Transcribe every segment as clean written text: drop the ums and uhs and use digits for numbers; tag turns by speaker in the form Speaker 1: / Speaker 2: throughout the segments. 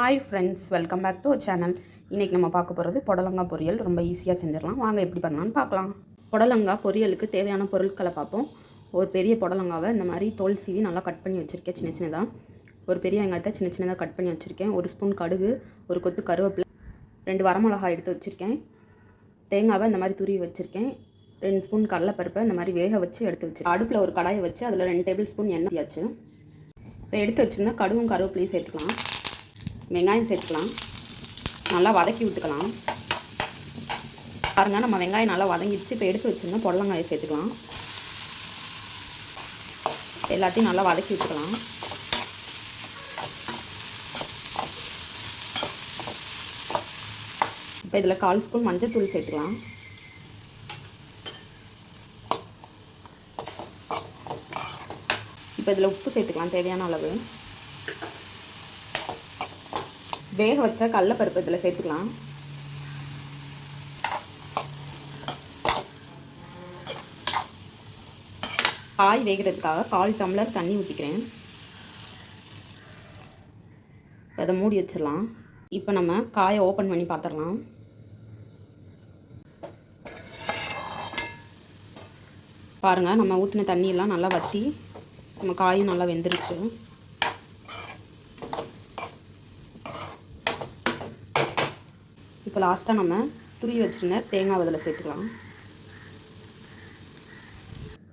Speaker 1: Hi friends, welcome back to channel. இன்றைக்கி நம்ம பார்க்க போகிறது புடலங்காய் பொரியல். ரொம்ப ஈஸியாக செஞ்சிடலாம். வாங்க எப்படி பண்ணலான்னு பார்க்கலாம். புடலங்காய் பொரியலுக்கு தேவையான பொருட்களை பார்ப்போம். ஒரு பெரிய புடலங்காவை இந்த மாதிரி தோல் சீவி நல்லா கட் பண்ணி வச்சுருக்கேன் சின்ன சின்னதாக. ஒரு பெரிய வெங்காயத்தை சின்ன சின்னதாக கட் பண்ணி வச்சுருக்கேன். ஒரு ஸ்பூன் கடுகு, ஒரு கொத்து கருவேப்பிலை, 2 வரமிளகாய் எடுத்து வச்சுருக்கேன். தேங்காவை இந்த மாதிரி துருவி வச்சுருக்கேன். 2 ஸ்பூன் கடலைப்பருப்பை இந்த மாதிரி வேக வச்சு எடுத்து வச்சுருக்கேன். அடுப்பில் ஒரு கடாயை வச்சு அதில் 2 டேபிள் ஸ்பூன் எண்ணெய் ஊற்றியாச்சு. இப்போ எடுத்து வச்சுருந்தா கடுகும் கருவேப்பிலையும் சேர்த்துக்கலாம். வெங்காயம் சேர்த்துக்கலாம். நல்லா வதக்கி விட்டுக்கலாம். பாருங்கள், நம்ம வெங்காயம் நல்லா வதங்கிடுச்சு. இப்போ எடுத்து வச்சுருந்தா புடலங்காயை சேர்த்துக்கலாம். எல்லாத்தையும் நல்லா வதக்கி விட்டுக்கலாம். இப்போ இதில் 1/4 ஸ்பூன் மஞ்சள்தூள் சேர்த்துக்கலாம். இப்போ இதில் உப்பு சேர்த்துக்கலாம் தேவையான அளவு. வேக வச்ச கடலைப்பருப்பு இதில் சேர்த்துக்கலாம். காய் வேகிறதுக்காக 1/4 டம்ளர் தண்ணி ஊற்றிக்கிறேன். அதை மூடி வச்சிடலாம். இப்போ நம்ம காயை ஓப்பன் பண்ணி பார்த்துடலாம். பாருங்கள், நம்ம ஊற்றின தண்ணியெல்லாம் நல்லா வற்றி நம்ம காயும் நல்லா வெந்துருச்சு. இப்போ லாஸ்ட்டாக நம்ம துருவி வச்சுருந்த தேங்காய் அதில் சேர்த்துக்கலாம்.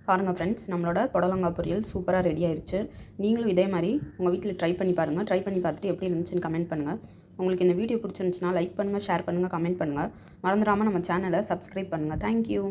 Speaker 1: பாருங்கள் ஃப்ரெண்ட்ஸ், நம்மளோட புடலங்காய் பொரியல் சூப்பராக ரெடி ஆயிடுச்சு. நீங்களும் இதே மாதிரி உங்கள் வீட்டில் ட்ரை பண்ணி பாருங்கள். ட்ரை பண்ணி பார்த்துட்டு எப்படி இருந்துச்சுன்னு கமெண்ட் பண்ணுங்கள். உங்களுக்கு இந்த வீடியோ பிடிச்சிருந்துச்சுன்னா லைக் பண்ணுங்கள், ஷேர் பண்ணுங்கள், கமெண்ட் பண்ணுங்கள். மறந்துடாமல் நம்ம சேனலை சப்ஸ்கிரைப் பண்ணுங்கள். தேங்க்யூ.